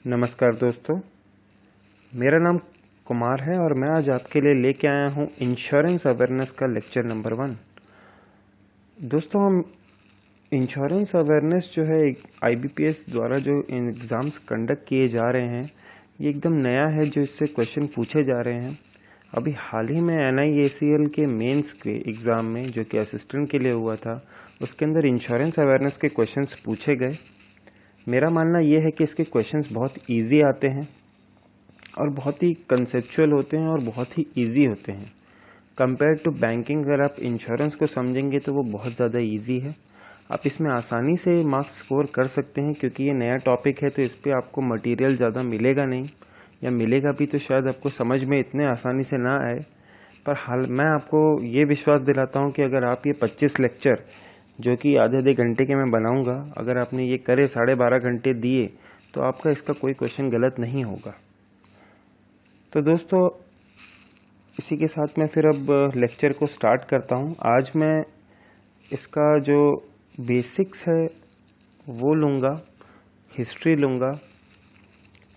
नमस्कार दोस्तों, मेरा नाम कुमार है और मैं आज आपके लिए लेके आया हूँ इंश्योरेंस अवेयरनेस का लेक्चर नंबर 1। दोस्तों, हम इंश्योरेंस अवेयरनेस जो है आईबीपीएस द्वारा जो एग्ज़ाम्स कंडक्ट किए जा रहे हैं, ये एकदम नया है जो इससे क्वेश्चन पूछे जा रहे हैं। अभी हाल ही में NIACL के मेंस के एग्ज़ाम में जो कि असिस्टेंट के लिए हुआ था, उसके अंदर इंश्योरेंस अवेयरनेस के क्वेश्चंस पूछे गए। मेरा मानना ये है कि इसके क्वेश्चंस बहुत इजी आते हैं और बहुत ही कंसेप्चुअल होते हैं और बहुत ही इजी होते हैं कंपेयर टू बैंकिंग। अगर आप इंश्योरेंस को समझेंगे तो वो बहुत ज़्यादा इजी है। आप इसमें आसानी से मार्क्स स्कोर कर सकते हैं क्योंकि ये नया टॉपिक है, तो इस पर आपको मटेरियल ज़्यादा मिलेगा नहीं, या मिलेगा भी तो शायद आपको समझ में इतने आसानी से ना आए। पर हाल मैं आपको ये विश्वास दिलाता हूँ कि अगर आप ये 25 लेक्चर जो कि आधे घंटे के मैं बनाऊंगा, अगर आपने ये करे 12.5 घंटे दिए तो आपका इसका कोई क्वेश्चन गलत नहीं होगा। तो दोस्तों, इसी के साथ मैं फिर अब लेक्चर को स्टार्ट करता हूँ। आज मैं इसका जो बेसिक्स है वो लूँगा, हिस्ट्री लूँगा,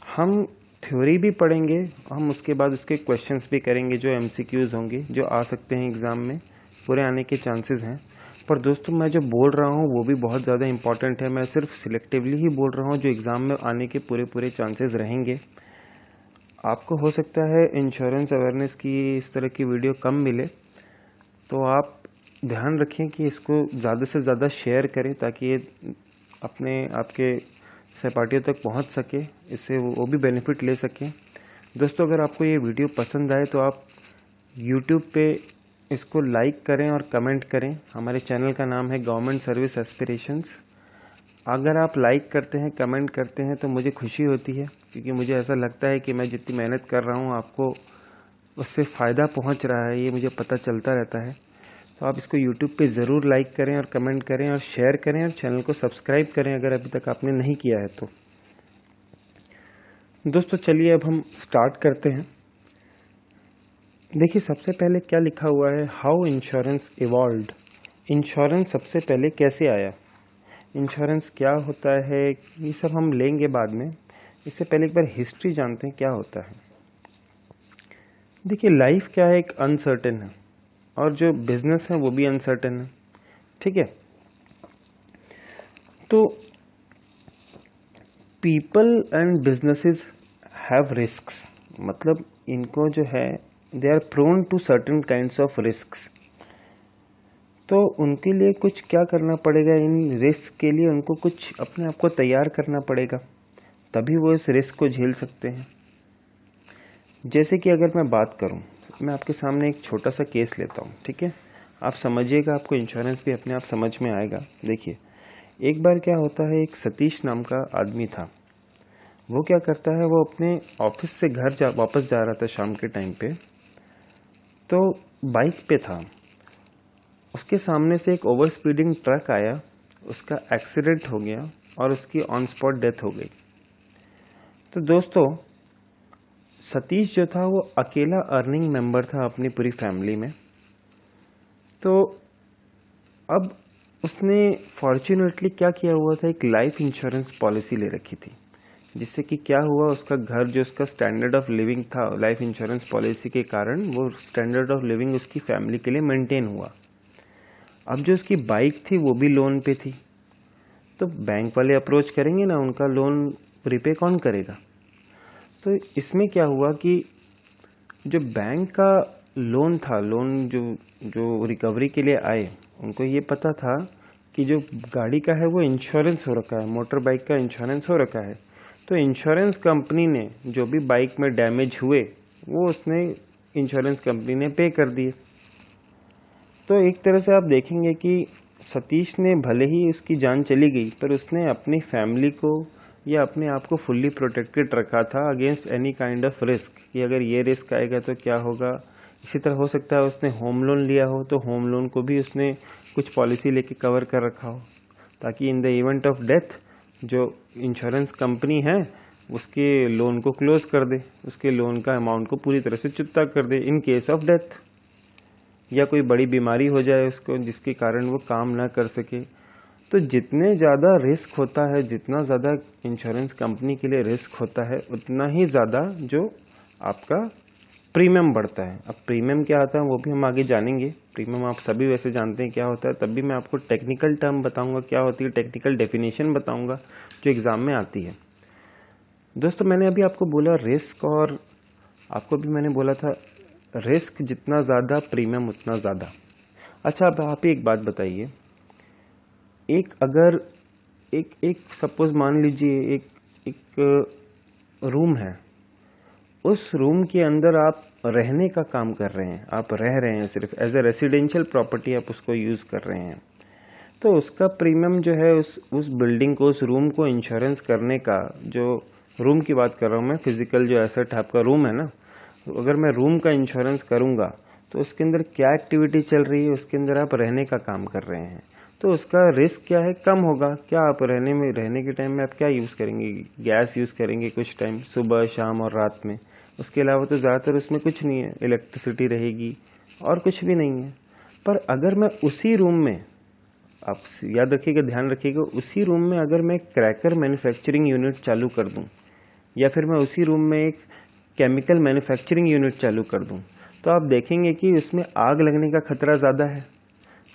हम थ्योरी भी पढ़ेंगे, हम उसके बाद उसके क्वेश्चंस भी करेंगे जो MCQs होंगे, जो आ सकते हैं एग्ज़ाम में, पूरे आने के चांसेस हैं। पर दोस्तों, मैं जो बोल रहा हूँ वो भी बहुत ज़्यादा इंपॉर्टेंट है। मैं सिर्फ सिलेक्टिवली ही बोल रहा हूँ जो एग्ज़ाम में आने के पूरे चांसेस रहेंगे। आपको हो सकता है इंश्योरेंस अवेयरनेस की इस तरह की वीडियो कम मिले, तो आप ध्यान रखें कि इसको ज़्यादा से ज़्यादा शेयर करें ताकि ये आपके सहपाठियों तक पहुंच सके, इससे वो भी बेनिफिट ले सकें। दोस्तों, अगर आपको ये वीडियो पसंद आए तो आप YouTube पे इसको लाइक करें और कमेंट करें। हमारे चैनल का नाम है गवर्नमेंट सर्विस एस्पिरेशंस। अगर आप लाइक करते हैं, कमेंट करते हैं तो मुझे खुशी होती है, क्योंकि मुझे ऐसा लगता है कि मैं जितनी मेहनत कर रहा हूँ आपको उससे फ़ायदा पहुँच रहा है, ये मुझे पता चलता रहता है। तो आप इसको YouTube पे ज़रूर लाइक करें और कमेंट करें और शेयर करें और चैनल को सब्सक्राइब करें अगर अभी तक आपने नहीं किया है तो। दोस्तों, चलिए अब हम स्टार्ट करते हैं। देखिए, सबसे पहले क्या लिखा हुआ है, हाउ इंश्योरेंस इवॉल्व्ड। इंश्योरेंस सबसे पहले कैसे आया, इंश्योरेंस क्या होता है, ये सब हम लेंगे बाद में। इससे पहले एक बार हिस्ट्री जानते हैं क्या होता है। देखिए, लाइफ क्या है, एक अनसर्टेन है, और जो बिजनेस है वो भी अनसर्टेन है, ठीक है। तो people and businesses have risks, मतलब इनको जो है they are prone to certain kinds of risks. तो उनके लिए कुछ क्या करना पड़ेगा, इन रिस्क के लिए उनको कुछ अपने आप को तैयार करना पड़ेगा, तभी वो इस रिस्क को झेल सकते हैं। जैसे कि अगर मैं बात करूं, मैं आपके सामने एक छोटा सा केस लेता हूं, ठीक है। आप समझिएगा, आपको इंश्योरेंस भी अपने आप समझ में आएगा। देखिए, एक बार क्या होता है, एक सतीश नाम का आदमी था। वो क्या करता है, वो अपने ऑफिस से घर वापस जा रहा था शाम के टाइम पे, तो बाइक पे था। उसके सामने से एक ओवर स्पीडिंग ट्रक आया, उसका एक्सीडेंट हो गया और उसकी ऑन स्पॉट डेथ हो गई। तो दोस्तों, सतीश जो था वो अकेला अर्निंग मेंबर था अपनी पूरी फैमिली में। तो अब उसने फॉर्चुनेटली क्या किया हुआ था, एक लाइफ इंश्योरेंस पॉलिसी ले रखी थी, जिससे कि क्या हुआ, उसका घर जो उसका स्टैंडर्ड ऑफ लिविंग था, लाइफ इंश्योरेंस पॉलिसी के कारण वो स्टैंडर्ड ऑफ लिविंग उसकी फैमिली के लिए मेंटेन हुआ। अब जो उसकी बाइक थी वो भी लोन पे थी, तो बैंक वाले अप्रोच करेंगे ना, उनका लोन रिपे कौन करेगा। तो इसमें क्या हुआ कि जो बैंक का लोन था, लोन जो रिकवरी के लिए आए, उनको ये पता था कि जो गाड़ी का है वो इंश्योरेंस हो रखा है, मोटर बाइक का इंश्योरेंस हो रखा है। तो इंश्योरेंस कंपनी ने जो भी बाइक में डैमेज हुए वो उसने इंश्योरेंस कंपनी ने पे कर दिए। तो एक तरह से आप देखेंगे कि सतीश ने भले ही उसकी जान चली गई, पर उसने अपनी फैमिली को या अपने आप को फुल्ली प्रोटेक्टेड रखा था against any kind of risk, कि अगर ये रिस्क आएगा तो क्या होगा। इसी तरह हो सकता है उसने होम लोन लिया हो, तो होम लोन को भी उसने कुछ पॉलिसी लेके कवर कर रखा हो, ताकि in the event of death जो इंश्योरेंस कंपनी है उसके लोन को क्लोज कर दे, उसके लोन का अमाउंट को पूरी तरह से चुकता कर दे इन केस ऑफ डेथ, या कोई बड़ी बीमारी हो जाए उसको जिसके कारण वो काम ना कर सके। तो जितने ज़्यादा रिस्क होता है, जितना ज़्यादा इंश्योरेंस कंपनी के लिए रिस्क होता है, उतना ही ज़्यादा जो आपका प्रीमियम बढ़ता है। अब प्रीमियम क्या आता है वो भी हम आगे जानेंगे। प्रीमियम आप सभी वैसे जानते हैं क्या होता है, तब भी मैं आपको टेक्निकल टर्म बताऊंगा क्या होती है, टेक्निकल डेफिनेशन बताऊंगा जो एग्ज़ाम में आती है। दोस्तों मैंने अभी आपको बोला रिस्क, और आपको भी मैंने बोला था रिस्क जितना ज़्यादा प्रीमियम उतना ज़्यादा। अच्छा अब आप ही एक बात बताइए, अगर एक सपोज मान लीजिए एक रूम है, उस रूम के अंदर आप रहने का काम कर रहे हैं, आप रह रहे हैं, सिर्फ एज ए रेसिडेंशियल प्रॉपर्टी आप उसको यूज़ कर रहे हैं, तो उसका प्रीमियम जो है उस बिल्डिंग को, उस रूम को इंश्योरेंस करने का, जो रूम की बात कर रहा हूँ मैं, फिजिकल जो एसेट आपका रूम है ना, तो अगर मैं रूम का इंश्योरेंस करूँगा तो उसके अंदर क्या एक्टिविटी चल रही है, उसके अंदर आप रहने का काम कर रहे हैं, तो उसका रिस्क क्या है, कम होगा। क्या आप रहने के टाइम में आप क्या यूज़ करेंगे, गैस यूज़ करेंगे कुछ टाइम, सुबह शाम और रात में, उसके अलावा तो ज़्यादातर उसमें कुछ नहीं है, इलेक्ट्रिसिटी रहेगी और कुछ भी नहीं है। पर अगर मैं उसी रूम में, आप याद रखिएगा, ध्यान रखिएगा, उसी रूम में अगर मैं क्रैकर मैन्युफैक्चरिंग यूनिट चालू कर दूं, या फिर मैं उसी रूम में एक केमिकल मैन्युफैक्चरिंग यूनिट चालू कर दूं, तो आप देखेंगे कि उसमें आग लगने का खतरा ज़्यादा है।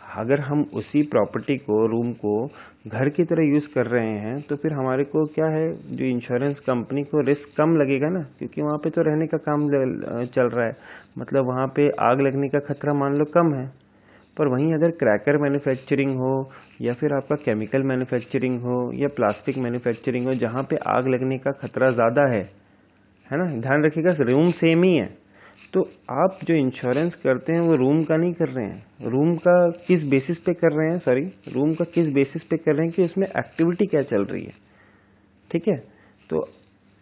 अगर हम उसी प्रॉपर्टी को, रूम को घर की तरह यूज़ कर रहे हैं, तो फिर हमारे को क्या है, जो इंश्योरेंस कंपनी को रिस्क कम लगेगा ना, क्योंकि वहाँ पे तो रहने का काम चल रहा है, मतलब वहाँ पे आग लगने का खतरा मान लो कम है। पर वहीं अगर क्रैकर मैन्युफैक्चरिंग हो, या फिर आपका केमिकल मैन्युफैक्चरिंग हो, या प्लास्टिक मैन्युफैक्चरिंग हो, जहाँ पे आग लगने का खतरा ज़्यादा है ना, ध्यान रखिएगा रूम सेम ही है, तो आप जो इंश्योरेंस करते हैं वो रूम का नहीं कर रहे हैं। रूम का किस बेसिस पे कर रहे हैं, रूम का किस बेसिस पे कर रहे हैं कि उसमें एक्टिविटी क्या चल रही है, ठीक है। तो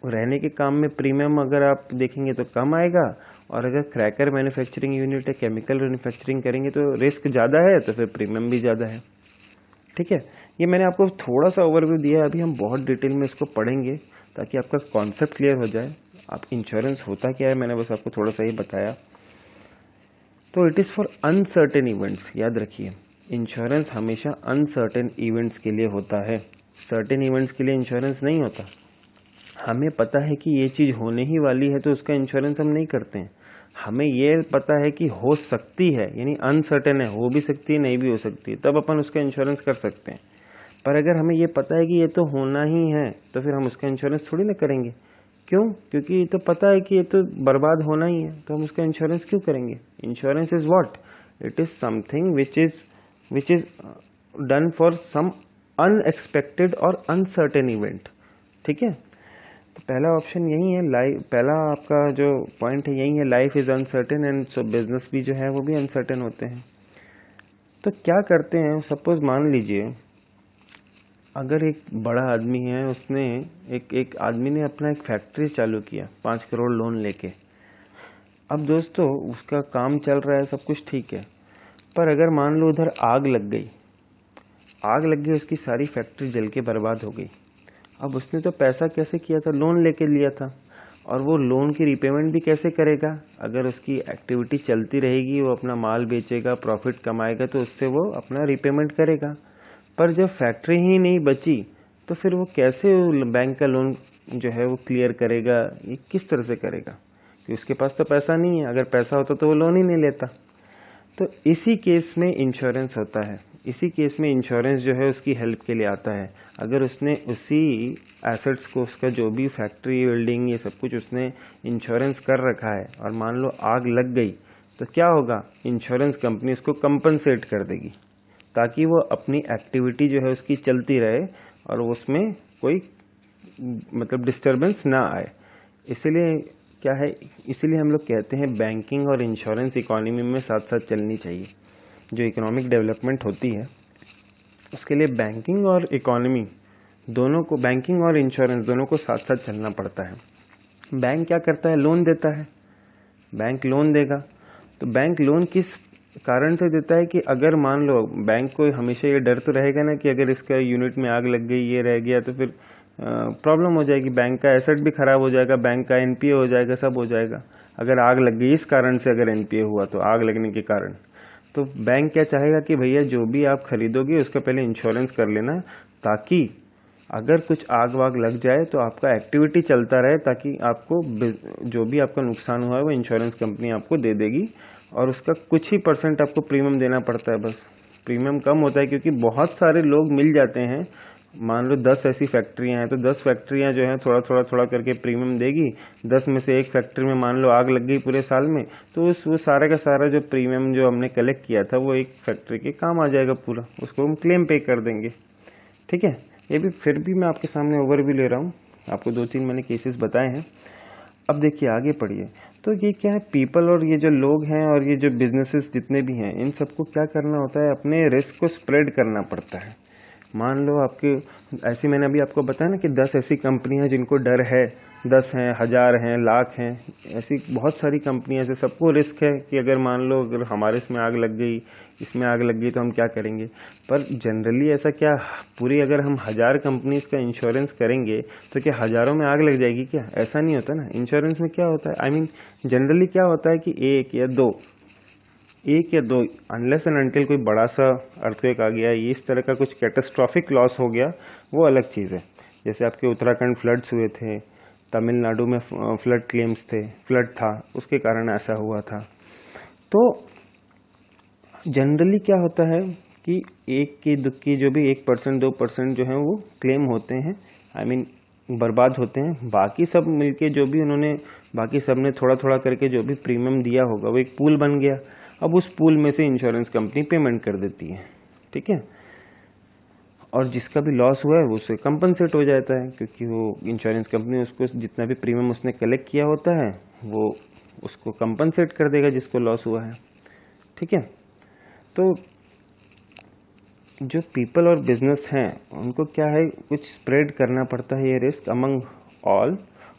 रहने के काम में प्रीमियम अगर आप देखेंगे तो कम आएगा, और अगर क्रैकर मैन्युफैक्चरिंग यूनिट है, केमिकल मैन्युफैक्चरिंग करेंगे तो रिस्क ज़्यादा है, तो फिर प्रीमियम भी ज़्यादा है, ठीक है। ये मैंने आपको थोड़ा सा ओवरव्यू दिया है, अभी हम बहुत डिटेल में इसको पढ़ेंगे ताकि आपका कॉन्सेप्ट क्लियर हो जाए। आप इंश्योरेंस होता क्या है मैंने बस आपको थोड़ा सा ही बताया। तो it is for uncertain events, याद रखिए इंश्योरेंस हमेशा अनसर्टेन इवेंट्स के लिए होता है, सर्टेन इवेंट्स के लिए इंश्योरेंस नहीं होता। हमें पता है कि ये चीज़ होने ही वाली है तो उसका इंश्योरेंस हम नहीं करते हैं। हमें ये पता है कि हो सकती है, यानी अनसर्टेन है, हो भी सकती है नहीं भी हो सकती है, तब अपन उसका इंश्योरेंस कर सकते हैं। पर अगर हमें ये पता है कि ये तो होना ही है, तो फिर हम उसका इंश्योरेंस थोड़ी ना करेंगे। क्यों? क्योंकि ये तो पता है कि ये तो बर्बाद होना ही है, तो हम उसका इंश्योरेंस क्यों करेंगे? Insurance is what? It is something which is done for some unexpected और अनसर्टेन इवेंट, ठीक है। तो पहला ऑप्शन यही है, लाइफ, पहला आपका जो पॉइंट है यही है, life is uncertain and so business भी जो है वो भी अनसर्टेन होते हैं। तो क्या करते हैं, सपोज मान लीजिए अगर एक बड़ा आदमी है, उसने एक आदमी ने अपना एक फैक्ट्री चालू किया 5 करोड़ लोन लेके। अब दोस्तों उसका काम चल रहा है, सब कुछ ठीक है, पर अगर मान लो उधर आग लग गई, उसकी सारी फैक्ट्री जल के बर्बाद हो गई। अब उसने तो पैसा कैसे किया था, लोन लेके लिया था, और वो लोन की रिपेमेंट भी कैसे करेगा? अगर उसकी एक्टिविटी चलती रहेगी, वो अपना माल बेचेगा, प्रॉफिट कमाएगा, तो उससे वो अपना रिपेमेंट करेगा। पर जब फैक्ट्री ही नहीं बची तो फिर वो कैसे बैंक का लोन जो है वो क्लियर करेगा, ये किस तरह से करेगा? कि उसके पास तो पैसा नहीं है, अगर पैसा होता तो वो लोन ही नहीं लेता। तो इसी केस में इंश्योरेंस होता है, इसी केस में इंश्योरेंस जो है उसकी हेल्प के लिए आता है। अगर उसने उसी एसेट्स को, उसका जो भी फैक्ट्री, बिल्डिंग, ये सब कुछ उसने इंश्योरेंस कर रखा है, और मान लो आग लग गई, तो क्या होगा, इंश्योरेंस कंपनी उसको कंपनसेट कर देगी, ताकि वो अपनी एक्टिविटी जो है उसकी चलती रहे और उसमें कोई मतलब डिस्टरबेंस ना आए। इसलिए क्या है, इसीलिए हम लोग कहते हैं बैंकिंग और इंश्योरेंस इकोनॉमी में साथ साथ चलनी चाहिए। जो इकोनॉमिक डेवलपमेंट होती है उसके लिए बैंकिंग और इकोनॉमी दोनों को, बैंकिंग और इंश्योरेंस दोनों को साथ साथ चलना पड़ता है। बैंक क्या करता है, लोन देता है, बैंक लोन देगा। तो बैंक लोन किस कारण से देता है कि अगर मान लो, बैंक को हमेशा ये डर तो रहेगा ना कि अगर इसका यूनिट में आग लग गई, ये रह गया, तो फिर प्रॉब्लम हो जाएगी, बैंक का एसेट भी खराब हो जाएगा, बैंक का एनपीए हो जाएगा, सब हो जाएगा। अगर आग लग गई इस कारण से, अगर एनपीए हुआ तो आग लगने के कारण, तो बैंक क्या चाहेगा कि भैया जो भी आप खरीदोगे उसका पहले इंश्योरेंस कर लेना, ताकि अगर कुछ आग वाग लग जाए तो आपका एक्टिविटी चलता रहे, ताकि आपको जो भी आपका नुकसान हुआ है वो इंश्योरेंस कंपनी आपको दे देगी। और उसका कुछ ही % आपको प्रीमियम देना पड़ता है, बस प्रीमियम कम होता है क्योंकि बहुत सारे लोग मिल जाते हैं। मान लो 10 ऐसी फैक्ट्रियां हैं तो 10 फैक्ट्रियां जो हैं थोड़ा थोड़ा थोड़ा करके प्रीमियम देगी। 10 में से एक फैक्ट्री में मान लो आग लग गई पूरे साल में, तो वो सारा का सारा जो प्रीमियम जो हमने कलेक्ट किया था वो एक फैक्ट्री के काम आ जाएगा पूरा, उसको हम क्लेम पे कर देंगे। ठीक है, ये भी फिर भी मैं आपके सामने ओवरव्यू ले रहा हूँ, आपको 2-3 मैंने केसेस बताए हैं। अब देखिए आगे पढ़िए। तो ये क्या है, पीपल और ये जो लोग हैं और ये जो बिजनेसेस जितने भी हैं, इन सबको क्या करना होता है, अपने रिस्क को स्प्रेड करना पड़ता है। मान लो आपके ऐसी, मैंने अभी आपको बताया ना कि 10 ऐसी कंपनियां हैं जिनको डर है, 10 हैं, 1000 हैं, लाख हैं, ऐसी बहुत सारी कंपनियां हैं। सबको रिस्क है कि अगर मान लो अगर हमारे इसमें आग लग गई, इसमें आग लग गई तो हम क्या करेंगे। पर जनरली ऐसा क्या, पूरी अगर हम 1000 कंपनीज का इंश्योरेंस करेंगे तो क्या हज़ारों में आग लग जाएगी क्या? ऐसा नहीं होता ना। इंश्योरेंस में क्या होता है, आई मीन जनरली क्या होता है कि एक या दो अनलेस एंड अनटिल कोई बड़ा सा अर्थक्वेक आ गया, ये इस तरह का कुछ कैटास्ट्रॉफिक लॉस हो गया, वो अलग चीज़ है। जैसे आपके उत्तराखंड फ्लड्स हुए थे, तमिलनाडु में फ्लड क्लेम्स थे, फ्लड था, उसके कारण ऐसा हुआ था। तो जनरली क्या होता है कि एक की दुक्की जो भी 1% 2% जो है वो क्लेम होते हैं, आई मीन बर्बाद होते हैं। बाकी सब मिलके जो भी उन्होंने, बाकी सब ने थोड़ा थोड़ा करके जो भी प्रीमियम दिया होगा वो एक पूल बन गया। अब उस पूल में से इंश्योरेंस कंपनी पेमेंट कर देती है। ठीक है, और जिसका भी लॉस हुआ है वो उससे कंपनसेट हो जाता है, क्योंकि वो इंश्योरेंस कंपनी उसको जितना भी प्रीमियम उसने कलेक्ट किया होता है वो उसको कंपनसेट कर देगा जिसको लॉस हुआ है। ठीक है, तो जो पीपल और बिजनेस हैं उनको क्या है, कुछ स्प्रेड करना पड़ता है ये risk among all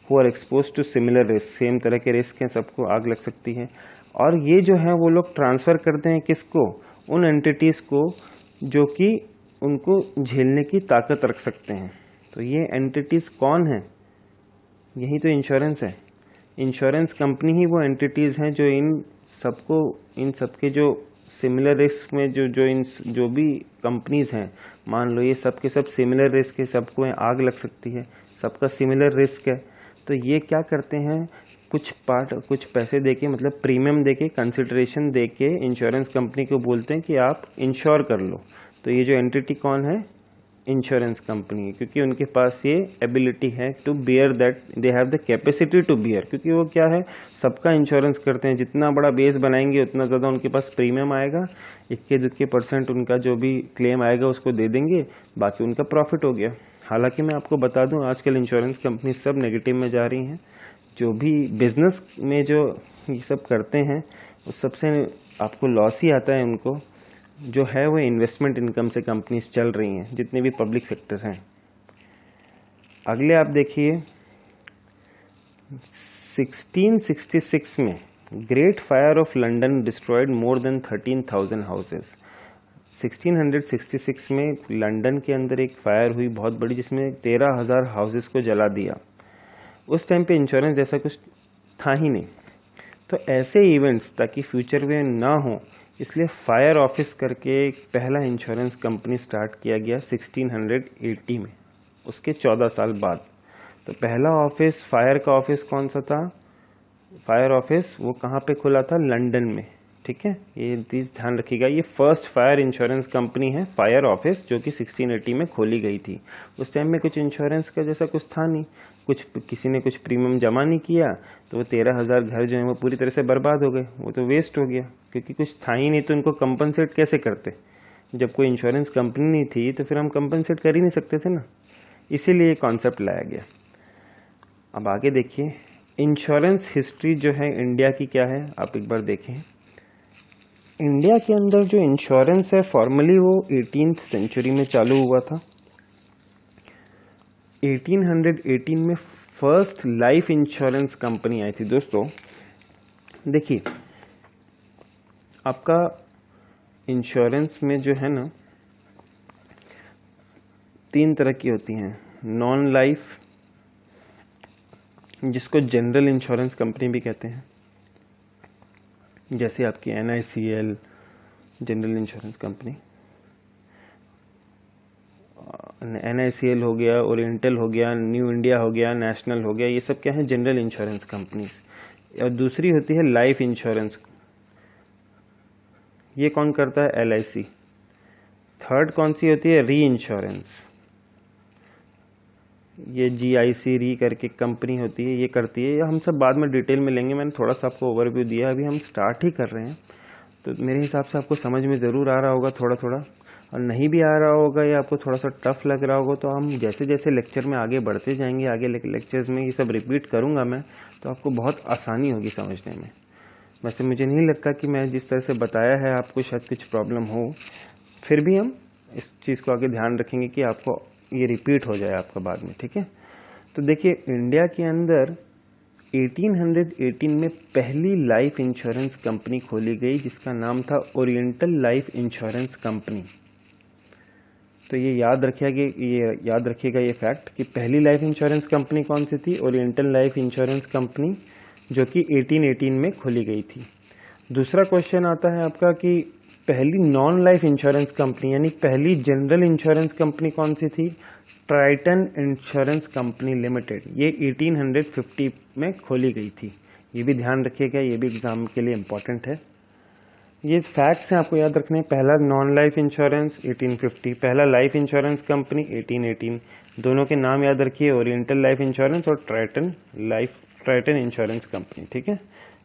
who are expose to similar risk. Same तरह के रिस्क हैं, सबको आग लग सकती है। और ये जो है वो लोग ट्रांसफ़र करते हैं किसको, उन एंटिटीज़ को जो कि उनको झेलने की ताकत रख सकते हैं। तो ये एंटिटीज़ कौन है, यही तो इंश्योरेंस है। इंश्योरेंस कंपनी ही वो एंटिटीज़ हैं जो इन सबके जो सिमिलर रिस्क में जो भी कंपनीज हैं, मान लो ये सब के सब सिमिलर रिस्क है, सबको आग लग सकती है, सबका सिमिलर रिस्क है। तो ये क्या करते हैं, कुछ पैसे देके, मतलब प्रीमियम देके, कंसिडरेशन देके इंश्योरेंस कंपनी को बोलते हैं कि आप इंश्योर कर लो। तो ये जो एंटिटी कौन है, इंश्योरेंस कंपनी, क्योंकि उनके पास ये एबिलिटी है to bear that, they have the capacity to bear, क्योंकि वो क्या है, सबका इंश्योरेंस करते हैं। जितना बड़ा बेस बनाएंगे उतना ज़्यादा उनके पास प्रीमियम आएगा, 21% उनका जो भी क्लेम आएगा उसको दे देंगे, बाकी उनका प्रॉफिट हो गया। हालांकि मैं आपको बता दूं आजकल इंश्योरेंस कंपनी सब नेगेटिव में जा रही हैं। जो भी बिजनेस में जो ये सब करते हैं उस सबसे आपको लॉस ही आता है उनको। जो है वो इन्वेस्टमेंट इनकम से कंपनीज चल रही हैं, जितने भी पब्लिक सेक्टर हैं। अगले आप देखिए, 1666 में great fire of London destroyed more than 13,000 houses. 1666 में लंदन के अंदर एक फायर हुई बहुत बड़ी, जिसमें 13,000 हाउसेस को जला दिया। उस टाइम पे इंश्योरेंस जैसा कुछ था ही नहीं। तो ऐसे इवेंट्स ताकि फ्यूचर में ना हो, इसलिए फायर ऑफिस करके एक पहला इंश्योरेंस कंपनी स्टार्ट किया गया 1680 में, उसके 14 साल बाद। तो पहला ऑफिस, फायर का ऑफिस कौन सा था, फायर ऑफिस वो कहाँ पे खुला था, लंदन में। ठीक है, ये चीज़ ध्यान रखिएगा, ये फर्स्ट फायर इंश्योरेंस कंपनी है, फायर ऑफिस, जो कि 1680 में खोली गई थी। उस टाइम में कुछ इंश्योरेंस का जैसा कुछ था नहीं, किसी ने कुछ प्रीमियम जमा नहीं किया, तो वो 13,000 घर जो है वो पूरी तरह से बर्बाद हो गए, वो तो वेस्ट हो गया, क्योंकि कुछ था ही नहीं। तो उनको कंपनसेट कैसे करते, जब कोई इंश्योरेंस कंपनी नहीं थी तो फिर हम कंपनसेट कर ही नहीं सकते थे ना, इसीलिए कॉन्सेप्ट लाया गया। अब आगे देखिए, इंश्योरेंस हिस्ट्री जो है इंडिया की क्या है, आप एक बार देखें। इंडिया के अंदर जो इंश्योरेंस है फॉर्मली वो 18th सेंचुरी में चालू हुआ था। 1818 में फर्स्ट लाइफ इंश्योरेंस कंपनी आई थी। दोस्तों देखिए, आपका इंश्योरेंस में जो है ना 3 तरह की होती हैं। नॉन लाइफ, जिसको जनरल इंश्योरेंस कंपनी भी कहते हैं, जैसे आपकी NICL, general insurance company. NICL हो गया, ओरिएंटल हो गया, न्यू इंडिया हो गया, नेशनल हो गया, ये सब क्या है? General insurance companies. और दूसरी होती है लाइफ इंश्योरेंस, ये कौन करता है? LIC। थर्ड कौन सी होती है? री इंश्योरेंस, ये GIC री करके कंपनी होती है, ये करती है। हम सब बाद में डिटेल में लेंगे, मैंने थोड़ा सा आपको ओवरव्यू दिया, अभी हम स्टार्ट ही कर रहे हैं, तो मेरे हिसाब से आपको समझ में ज़रूर आ रहा होगा थोड़ा थोड़ा। और नहीं भी आ रहा होगा या आपको थोड़ा सा टफ लग रहा होगा तो हम जैसे जैसे लेक्चर में आगे बढ़ते जाएंगे, आगे लेक्चर्स में ये सब रिपीट करूँगा मैं, तो आपको बहुत आसानी होगी समझने में। वैसे मुझे नहीं लगता कि मैं जिस तरह से बताया है आपको शायद कुछ प्रॉब्लम हो, फिर भी हम इस चीज़ को आगे ध्यान रखेंगे कि आपको ये रिपीट हो जाए आपका बाद में, ठीक है। तो देखिए, इंडिया के अंदर 1818 में पहली लाइफ इंश्योरेंस कंपनी खोली गई जिसका नाम था ओरिएंटल लाइफ इंश्योरेंस कंपनी। तो ये याद रखिएगा ये फैक्ट कि पहली लाइफ इंश्योरेंस कंपनी कौन सी थी? ओरिएंटल लाइफ इंश्योरेंस कंपनी, जो कि 1818 में खोली गई थी। दूसरा क्वेश्चन आता है आपका कि पहली नॉन लाइफ इंश्योरेंस कंपनी यानी पहली जनरल इंश्योरेंस कंपनी कौन सी थी? ट्राइटन इंश्योरेंस कंपनी लिमिटेड, ये 1850 में खोली गई थी। ये भी ध्यान रखिएगा, ये भी एग्जाम के लिए इम्पोर्टेंट है। ये फैक्ट्स हैं, आपको याद रखने हैं। पहला नॉन लाइफ इंश्योरेंस 1850, पहला लाइफ इंश्योरेंस कंपनी 1818। दोनों के नाम याद रखिए, ओरिएंटल लाइफ इंश्योरेंस और ट्राइटन इंश्योरेंस कंपनी, ठीक है।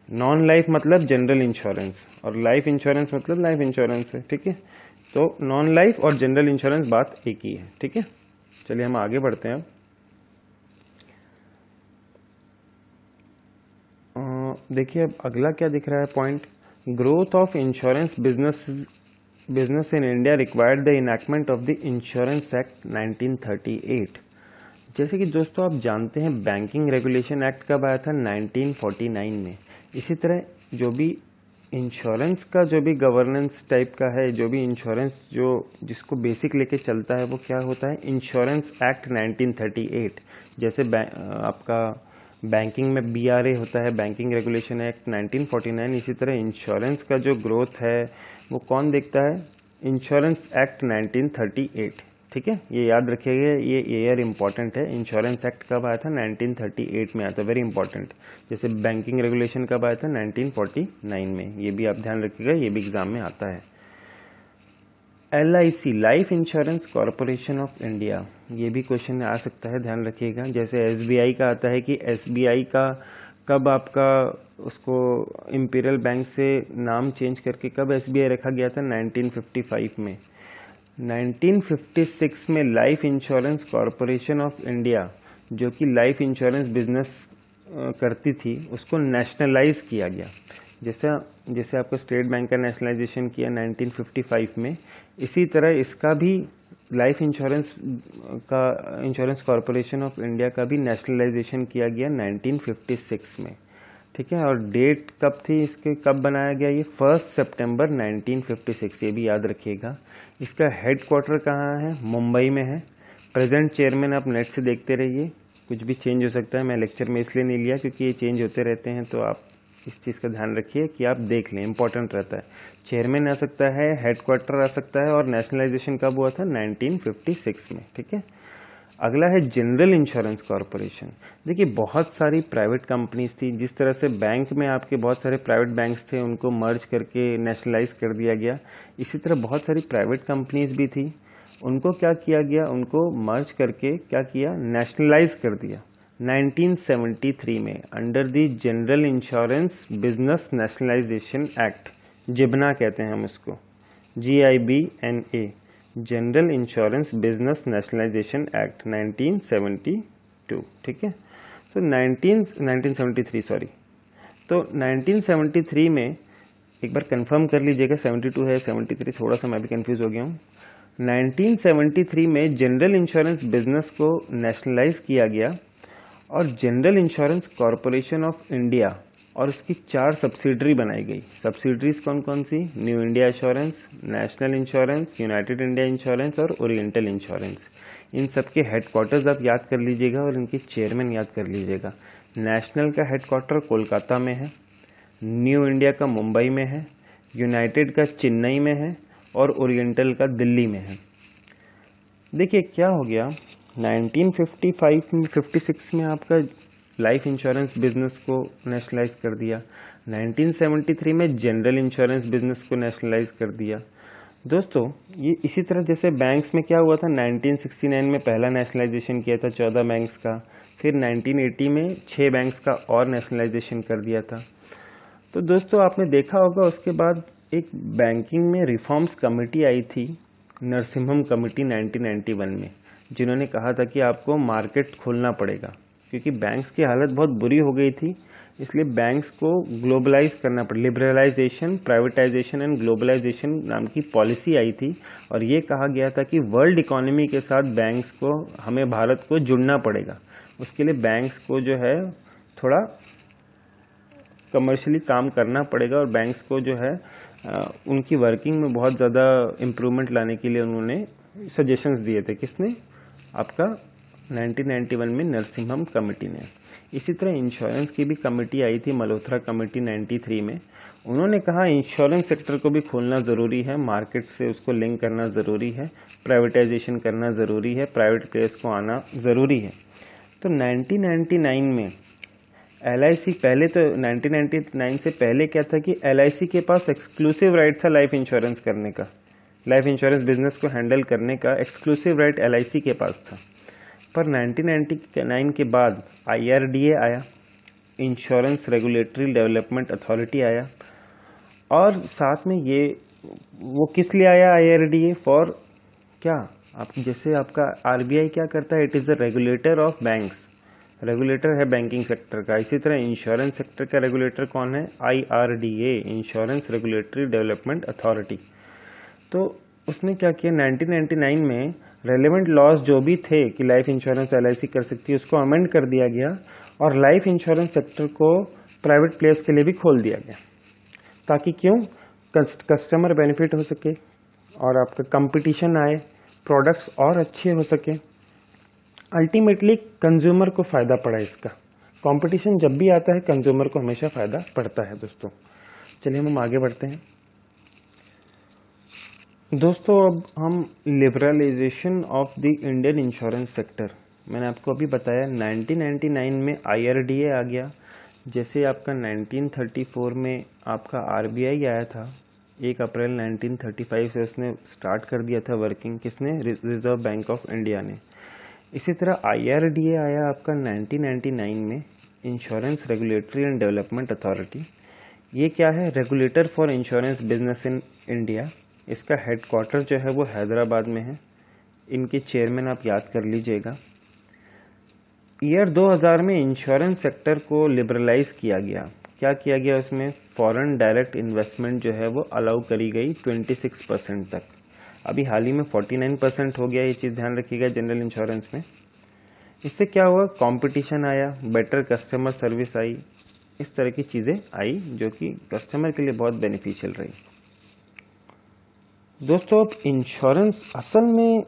नॉन लाइफ मतलब जनरल इंश्योरेंस और लाइफ इंश्योरेंस मतलब लाइफ इंश्योरेंस है, ठीक है। तो नॉन लाइफ और जनरल इंश्योरेंस बात एक ही है, ठीक है। चलिए हम आगे बढ़ते हैं अब। देखिए अब अगला क्या दिख रहा है point, growth of insurance business in India required the enactment of the insurance act 1938। जैसे कि दोस्तों आप जानते हैं बैंकिंग रेगुलेशन एक्ट कब आया था? 1949 में। इसी तरह जो भी इंश्योरेंस का जो भी गवर्नेंस टाइप का है, जो भी इंश्योरेंस जो जिसको बेसिक लेके चलता है, वो क्या होता है? Insurance act 1938। जैसे आपका बैंकिंग में BRA होता है, बैंकिंग रेगुलेशन एक्ट 1949, इसी तरह इंश्योरेंस का जो ग्रोथ है वो कौन देखता है? इंश्योरेंस एक्ट 1938, ठीक है। ये याद रखिएगा, ये ईयर इंपॉर्टेंट है। इंश्योरेंस एक्ट कब आया था? 1938 में आया था, वेरी इंपॉर्टेंट। जैसे बैंकिंग रेगुलेशन कब आया था? 1949 में। ये भी आप ध्यान रखिएगा, ये भी एग्जाम में आता है। LIC life insurance corporation of India, ये भी क्वेश्चन आ सकता है, ध्यान रखिएगा। जैसे SBI का आता है कि SBI का कब आपका उसको इंपीरियल बैंक से नाम चेंज करके कब SBI रखा गया था? 1955 में। 1956 में life insurance corporation of India, जो कि लाइफ इंश्योरेंस बिजनेस करती थी, उसको नेशनलाइज किया गया। जैसे आपका स्टेट बैंक का नेशनलाइजेशन किया 1955 में, इसी तरह इसका भी life insurance corporation of India का भी नेशनलाइजेशन किया गया 1956 में, ठीक है। और डेट कब थी इसके, कब बनाया गया? ये 1 सितंबर 1956, ये भी याद रखिएगा। इसका हेडक्वार्टर कहाँ है? मुंबई में है। प्रेजेंट चेयरमैन आप नेट से देखते रहिए, कुछ भी चेंज हो सकता है। मैं लेक्चर में इसलिए नहीं लिया क्योंकि ये चेंज होते रहते हैं, तो आप इस चीज़ का ध्यान रखिए कि आप देख लें, इंपॉर्टेंट रहता है। चेयरमैन आ सकता है, हेडक्वार्टर आ सकता है, और नेशनलाइजेशन कब हुआ था? 1956 में, ठीक है। अगला है जनरल इंश्योरेंस कॉरपोरेशन। देखिए बहुत सारी प्राइवेट कंपनीज थी, जिस तरह से बैंक में आपके बहुत सारे प्राइवेट बैंक्स थे, उनको मर्ज करके नेशनलाइज कर दिया गया। इसी तरह बहुत सारी प्राइवेट कंपनीज भी थी, उनको क्या किया गया? उनको मर्ज करके क्या किया? नेशनलाइज कर दिया 1973 में, under the general insurance business nationalisation act, GIBNA कहते हैं हम उसको, GIBNA, general insurance business nationalisation act 1972, ठीक है। तो 1973 सॉरी, तो 1973 में, एक बार कंफर्म कर लीजिएगा 72 है 73, थोड़ा सा मैं भी कंफ्यूज हो गया हूँ। 1973 में जनरल इंश्योरेंस बिजनेस को नेशनलाइज किया गया और general insurance corporation of India और उसकी 4 सब्सिडरी बनाई गई। सब्सिडरीज कौन कौन सी? New India Insurance, National Insurance, United India Insurance और ओरिएंटल इंश्योरेंस। इन सब के हेडक्वार्टर्स आप याद कर लीजिएगा और इनके चेयरमैन याद कर लीजिएगा। नेशनल का हेडक्वार्टर कोलकाता में है, न्यू इंडिया का मुंबई में है, यूनाइटेड का चेन्नई में है और ओरिएंटल का दिल्ली में है। देखिए क्या हो गया, 1955 में 56 में आपका लाइफ इंश्योरेंस बिजनेस को नेशनलाइज कर दिया, 1973 में जनरल इंश्योरेंस बिजनेस को नेशनलाइज कर दिया। दोस्तों ये इसी तरह जैसे बैंक्स में क्या हुआ था, 1969 में पहला नेशनलाइजेशन किया था 14 बैंक्स का, फिर 1980 में 6 बैंक्स का और नेशनलाइजेशन कर दिया था। तो दोस्तों आपने देखा होगा उसके बाद एक बैंकिंग में रिफॉर्म्स कमेटी आई थी, नरसिम्हम कमेटी 1991 में, जिन्होंने कहा था कि आपको मार्केट खोलना पड़ेगा क्योंकि बैंक्स की हालत बहुत बुरी हो गई थी, इसलिए बैंक्स को ग्लोबलाइज करना पड़ा। लिबरलाइजेशन, प्राइवेटाइजेशन एंड ग्लोबलाइजेशन नाम की पॉलिसी आई थी और ये कहा गया था कि वर्ल्ड इकोनॉमी के साथ बैंक्स को, हमें भारत को जुड़ना पड़ेगा। उसके लिए बैंक्स को जो है थोड़ा कमर्शियली काम करना पड़ेगा और बैंक्स को जो है उनकी वर्किंग में बहुत ज़्यादा इम्प्रूवमेंट लाने के लिए उन्होंने सजेशंस दिए थे। किसने? आपका 1991 में नरसिम्हम कमेटी ने। इसी तरह इंश्योरेंस की भी कमेटी आई थी, मल्होत्रा कमेटी 93 में। उन्होंने कहा इंश्योरेंस सेक्टर को भी खोलना ज़रूरी है, मार्केट से उसको लिंक करना ज़रूरी है, प्राइवेटाइजेशन करना ज़रूरी है, प्राइवेट प्लेयर्स को आना ज़रूरी है। तो 1999 में LIC, पहले तो 1999 से पहले क्या था कि LIC के पास एक्सक्लूसिव राइट था लाइफ इंश्योरेंस करने का, लाइफ इंश्योरेंस बिजनेस को हैंडल करने का एक्सक्लूसिव राइट LIC के पास था। पर 1999 के बाद IRDA आया, इंश्योरेंस रेगुलेटरी डेवलपमेंट अथॉरिटी आया, और साथ में ये वो किस लिए आया IRDA? फॉर क्या, आप जैसे आपका RBI क्या करता है, it is the regulator of banks, regulator है बैंकिंग सेक्टर का। इसी तरह इंश्योरेंस सेक्टर का रेगुलेटर कौन है? IRDA, insurance regulatory development authority. तो उसने क्या किया, 1999 में रेलेवेंट लॉज जो भी थे कि लाइफ इंश्योरेंस LIC कर सकती है, उसको अमेंड कर दिया गया और लाइफ इंश्योरेंस सेक्टर को प्राइवेट प्लेयर्स के लिए भी खोल दिया गया, ताकि क्यों, कस्टमर बेनिफिट हो सके और आपका कंपटीशन आए, प्रोडक्ट्स और अच्छे हो सके। अल्टीमेटली कंज्यूमर को फ़ायदा पड़ा इसका। कंपटीशन जब भी आता है कंज्यूमर को हमेशा फ़ायदा पड़ता है। दोस्तों चलिए हम आगे बढ़ते हैं। दोस्तों अब हम liberalisation of the Indian insurance sector, मैंने आपको अभी बताया 1999 में IRDA आ गया, जैसे आपका 1934 में आपका RBI आया था, 1 अप्रैल 1935 से उसने स्टार्ट कर दिया था वर्किंग, किसने? रिजर्व बैंक ऑफ इंडिया ने। इसी तरह IRDA आया आपका 1999 में, insurance regulatory and development authority. ये क्या है? Regulator for insurance business in India. इसका हेडक्वार्टर जो है वो हैदराबाद में है। इनके चेयरमैन आप याद कर लीजिएगा। ईयर 2000 में इंश्योरेंस सेक्टर को लिबरलाइज किया गया। क्या किया गया? उसमें फॉरेन डायरेक्ट इन्वेस्टमेंट जो है वो अलाउ करी गई 26% तक। अभी हाल ही में 49% हो गया, ये चीज़ ध्यान रखिएगा जनरल इंश्योरेंस में। इससे क्या हुआ? कंपटीशन आया, बेटर कस्टमर सर्विस आई, इस तरह की चीज़ें आई जो कि कस्टमर के लिए बहुत बेनिफिशियल रही। दोस्तों अब इंश्योरेंस असल में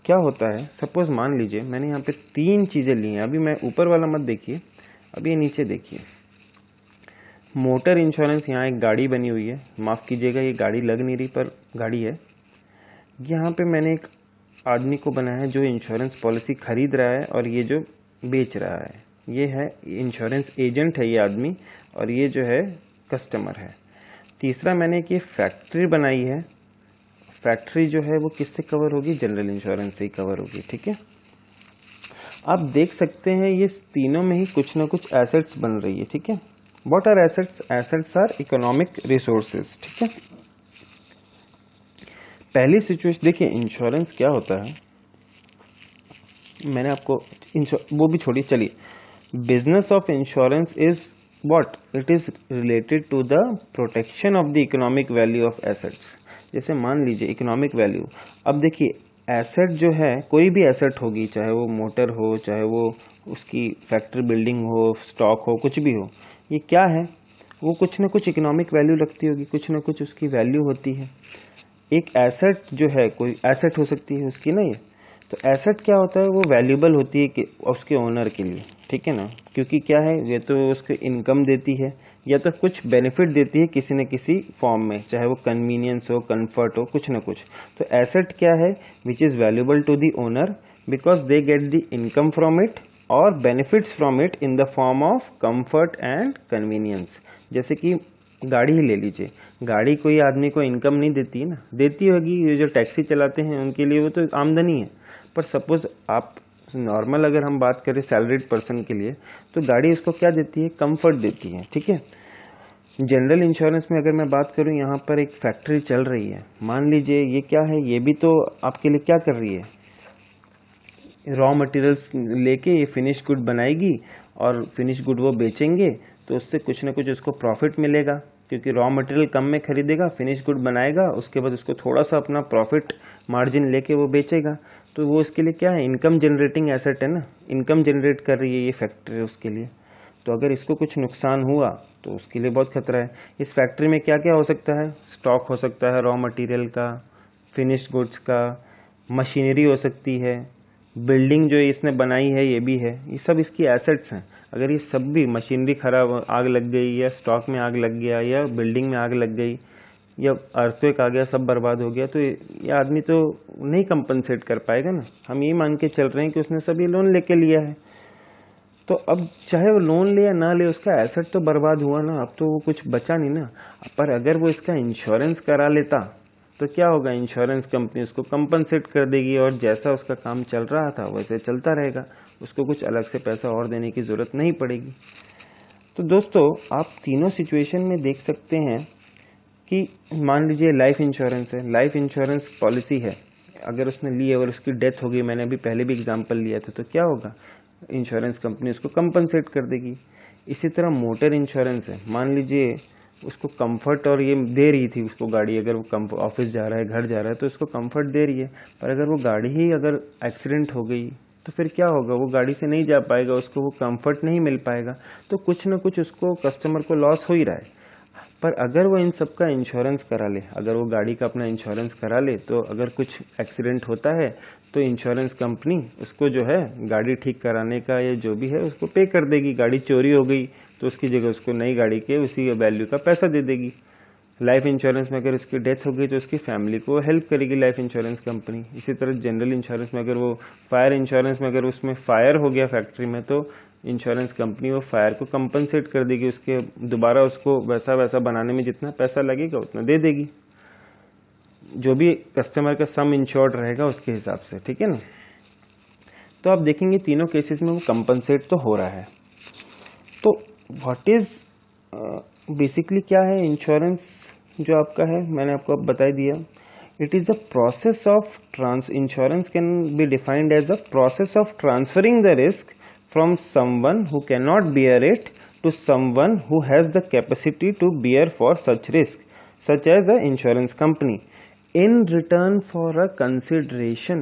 क्या होता है, सपोज मान लीजिए मैंने यहाँ पे 3 चीज़ें ली हैं। अभी मैं ऊपर वाला मत देखिए, अभी ये नीचे देखिए। मोटर इंश्योरेंस, यहाँ एक गाड़ी बनी हुई है, माफ़ कीजिएगा ये गाड़ी लग नहीं रही पर गाड़ी है। यहाँ पे मैंने एक आदमी को बनाया है जो इंश्योरेंस पॉलिसी खरीद रहा है और ये जो बेच रहा है, ये है इंश्योरेंस एजेंट है ये आदमी, और ये जो है कस्टमर है। तीसरा मैंने एक ये फैक्ट्री बनाई है, फैक्ट्री जो है वो किससे कवर होगी? जनरल इंश्योरेंस से ही कवर होगी। ठीक है, आप देख सकते हैं ये तीनों में ही कुछ ना कुछ एसेट्स बन रही है। ठीक है, what are assets? Assets are economic resources. ठीक है, पहली सिचुएशन देखिए, इंश्योरेंस क्या होता है, मैंने आपको वो भी छोड़िए, चलिए। Business of insurance is what? It is related to the protection of the economic value of assets. जैसे मान लीजिए इकोनॉमिक वैल्यू, अब देखिए एसेट जो है, कोई भी एसेट होगी, चाहे वो मोटर हो, चाहे वो उसकी फैक्ट्री बिल्डिंग हो, स्टॉक हो, कुछ भी हो, ये क्या है? वो कुछ ना कुछ इकोनॉमिक वैल्यू रखती होगी, कुछ ना कुछ उसकी वैल्यू होती है। एक एसेट जो है, कोई एसेट हो सकती है उसकी ना, ये तो एसेट क्या होता है? वो वैल्यूबल होती है कि उसके ओनर के लिए। ठीक है ना, क्योंकि क्या है, ये तो उसको इनकम देती है, या तो कुछ बेनिफिट देती है किसी न किसी फॉर्म में, चाहे वो कन्वीनियंस हो, कंफर्ट हो, कुछ ना कुछ। तो एसेट क्या है? Which is valuable to the owner because they get the income from it और benefits from it in the form of comfort and convenience. जैसे कि गाड़ी ही ले लीजिए, गाड़ी कोई आदमी को इनकम नहीं देती है ना, देती होगी ये जो टैक्सी चलाते हैं उनके लिए, वो तो आमदनी है। पर सपोज आप नॉर्मल अगर हम बात करें सैलरीड पर्सन के लिए, तो गाड़ी उसको क्या देती है? कंफर्ट देती है, ठीक है। जनरल इंश्योरेंस में अगर मैं बात करूं, यहाँ पर एक फैक्ट्री चल रही है, मान लीजिए ये क्या है, ये भी तो आपके लिए क्या कर रही है? रॉ मटेरियल्स लेके ये फिनिश गुड बनाएगी और फिनिश गुड वो बेचेंगे, तो उससे कुछ ना कुछ उसको प्रॉफिट मिलेगा, क्योंकि रॉ मटेरियल कम में खरीदेगा, फिनिश गुड बनाएगा, उसके बाद उसको थोड़ा सा अपना प्रॉफिट मार्जिन लेके वो बेचेगा। तो वो इसके लिए क्या है? इनकम जनरेटिंग एसेट है ना, इनकम जनरेट कर रही है ये फैक्ट्री उसके लिए। तो अगर इसको कुछ नुकसान हुआ तो उसके लिए बहुत खतरा है। इस फैक्ट्री में क्या क्या हो सकता है? स्टॉक हो सकता है रॉ मटेरियल का, फिनिश्ड गुड्स का, मशीनरी हो सकती है, बिल्डिंग जो इसने बनाई है ये भी है, ये सब इसकी एसेट्स हैं। अगर ये सब भी मशीनरी खराब, आग लग गई या स्टॉक में आग लग गया या बिल्डिंग में आग लग गई या अर्थक्वेक आ गया, सब बर्बाद हो गया, तो ये आदमी तो नहीं कंपनसेट कर पाएगा ना। हम ये मान के चल रहे हैं कि उसने सब ये लोन लेके लिया है, तो अब चाहे वो लोन ले या ना ले, उसका एसेट तो बर्बाद हुआ ना, अब तो वो कुछ बचा नहीं ना। पर अगर वो इसका इंश्योरेंस करा लेता तो क्या होगा? इंश्योरेंस कंपनी उसको कंपनसेट कर देगी और जैसा उसका काम चल रहा था वैसे चलता रहेगा, उसको कुछ अलग से पैसा और देने की ज़रूरत नहीं पड़ेगी। तो दोस्तों, आप तीनों सिचुएशन में देख सकते हैं कि मान लीजिए लाइफ इंश्योरेंस है, लाइफ इंश्योरेंस पॉलिसी है, अगर उसने ली है और उसकी डेथ हो गई, मैंने अभी पहले भी एग्जांपल लिया था, तो क्या होगा? इंश्योरेंस कंपनी उसको कंपनसेट कर देगी। इसी तरह मोटर इंश्योरेंस है, मान लीजिए उसको कंफर्ट और ये दे रही थी उसको गाड़ी, अगर वो ऑफिस जा रहा है, घर जा रहा है, तो उसको कंफर्ट दे रही है, पर अगर वो गाड़ी ही अगर एक्सीडेंट हो गई तो फिर क्या होगा? वो गाड़ी से नहीं जा पाएगा, उसको वो कंफर्ट नहीं मिल पाएगा, तो कुछ ना कुछ उसको कस्टमर को लॉस हो ही रहा है। पर अगर वो इन सब का इंश्योरेंस करा ले, अगर वो गाड़ी का अपना इंश्योरेंस करा ले, तो अगर कुछ एक्सीडेंट होता है तो इंश्योरेंस कंपनी उसको जो है गाड़ी ठीक कराने का या जो भी है उसको पे कर देगी। गाड़ी चोरी हो गई तो उसकी जगह उसको नई गाड़ी के उसी वैल्यू का पैसा दे देगी। लाइफ इंश्योरेंस में अगर उसकी डेथ हो गई तो उसकी फैमिली को हेल्प करेगी लाइफ इंश्योरेंस कंपनी। इसी तरह जनरल इंश्योरेंस में अगर वो फायर इंश्योरेंस में अगर उसमें फायर हो गया फैक्ट्री में, तो इंश्योरेंस कंपनी वो फायर को कंपनसेट कर देगी, उसके दोबारा उसको वैसा वैसा बनाने में जितना पैसा लगेगा उतना दे देगी, जो भी कस्टमर का सम इंश्योर्ड रहेगा उसके हिसाब से, ठीक है ना। तो आप देखेंगे तीनों केसेस में वो कंपनसेट तो हो रहा है। तो व्हाट इज बेसिकली क्या है इंश्योरेंस जो आपका है, मैंने आपको अब बता दिया। It is a process of insurance can be defined as a process of transferring the risk from someone who cannot bear it to someone who has the capacity to bear for such risk, such as a insurance company, in return for a consideration।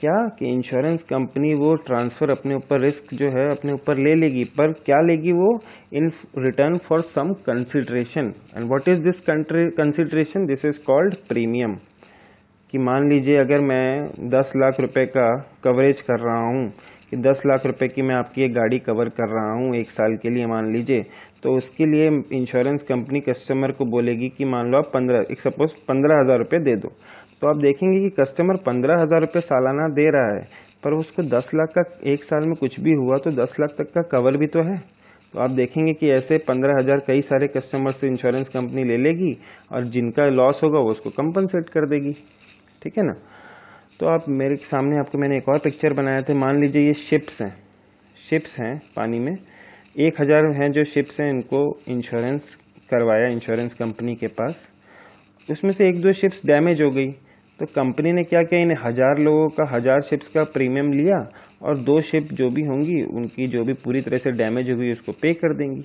क्या कि insurance company वो transfer अपने ऊपर risk जो है अपने ऊपर ले लेगी, पर क्या लेगी वो? In return for some consideration. And what is this consideration? This is called premium. कि मान लीजिए अगर मैं 10 लाख रुपए का कवरेज कर रहा हूँ, कि 10 लाख रुपए की मैं आपकी एक गाड़ी कवर कर रहा हूँ 1 साल के लिए मान लीजिए, तो उसके लिए इंश्योरेंस कंपनी कस्टमर को बोलेगी कि मान लो आप 15,000 रुपये दे दो। तो आप देखेंगे कि कस्टमर 15,000 रुपये सालाना दे रहा है, पर उसको 10 लाख का 1 साल में कुछ भी हुआ तो 10 लाख तक का कवर भी तो है। तो आप देखेंगे कि ऐसे 15,000 कई सारे कस्टमर से इंश्योरेंस कंपनी ले लेगी और जिनका लॉस होगा वो उसको कंपनसेट कर देगी, ठीक है ना। तो आप मेरे सामने आपको मैंने एक और पिक्चर बनाया था, मान लीजिए ये शिप्स हैं पानी में, 1,000 हैं जो शिप्स हैं, इनको इंश्योरेंस करवाया इंश्योरेंस कंपनी के पास। उसमें से 1-2 शिप्स डैमेज हो गई, तो कंपनी ने क्या किया, इन्हें 1,000 लोगों का 1,000 शिप्स का प्रीमियम लिया और 2 शिप जो भी होंगी उनकी जो भी पूरी तरह से डैमेज हुई उसको पे कर देंगी।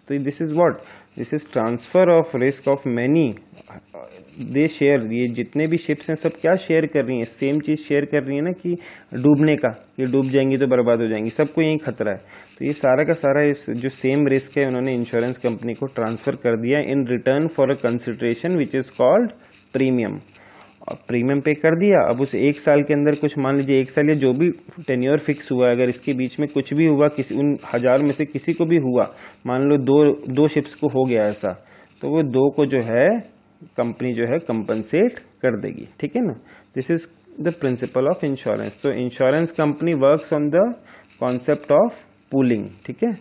तो this is what, this is transfer of risk of many. They share, ये जितने भी शिप्स हैं सब क्या शेयर कर रही हैं? सेम चीज़ शेयर कर रही है ना, कि डूबने का, ये डूब जाएंगी तो बर्बाद हो जाएंगी, सबको यही खतरा है। तो ये सारा का सारा इस जो सेम रिस्क है उन्होंने इंश्योरेंस कंपनी को ट्रांसफर कर दिया इन return for a consideration which is called premium. और प्रीमियम पे कर दिया। अब उस 1 साल के अंदर कुछ मान लीजिए 1 साल या जो भी टेन्योर फिक्स हुआ, अगर इसके बीच में कुछ भी हुआ, किसी उन 1000 में से किसी को भी हुआ, मान लो दो शिप्स को हो गया ऐसा, तो वो 2 को जो है कंपनी जो है कंपनसेट कर देगी। ठीक है ना। This is the principle of insurance. तो insurance company works on the concept of pooling. ठीक है।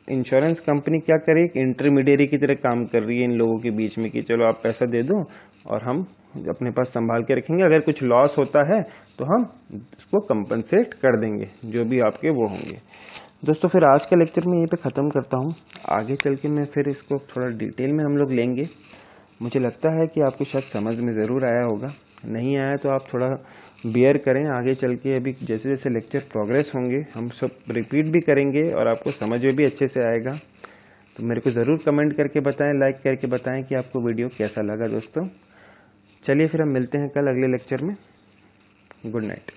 इंश्योरेंस कंपनी क्या करे, एक इंटरमीडियरी की तरह काम कर रही है इन लोगों के बीच में कि चलो आप पैसा दे दो और हम अपने पास संभाल के रखेंगे, अगर कुछ लॉस होता है तो हम उसको कंपनसेट कर देंगे, जो भी आपके वो होंगे। दोस्तों फिर आज का लेक्चर मैं यहीं पे ख़त्म करता हूँ। आगे चल के मैं फिर इसको थोड़ा डिटेल में हम लोग लेंगे। मुझे लगता है कि आपको शायद समझ में ज़रूर आया होगा, नहीं आया तो आप थोड़ा बियर करें। आगे चल के अभी जैसे जैसे लेक्चर प्रोग्रेस होंगे हम सब रिपीट भी करेंगे और आपको समझ में भी अच्छे से आएगा। तो मेरे को ज़रूर कमेंट करके बताएं, लाइक करके बताएं कि आपको वीडियो कैसा लगा। दोस्तों चलिए फिर हम मिलते हैं कल अगले लेक्चर में। Good night.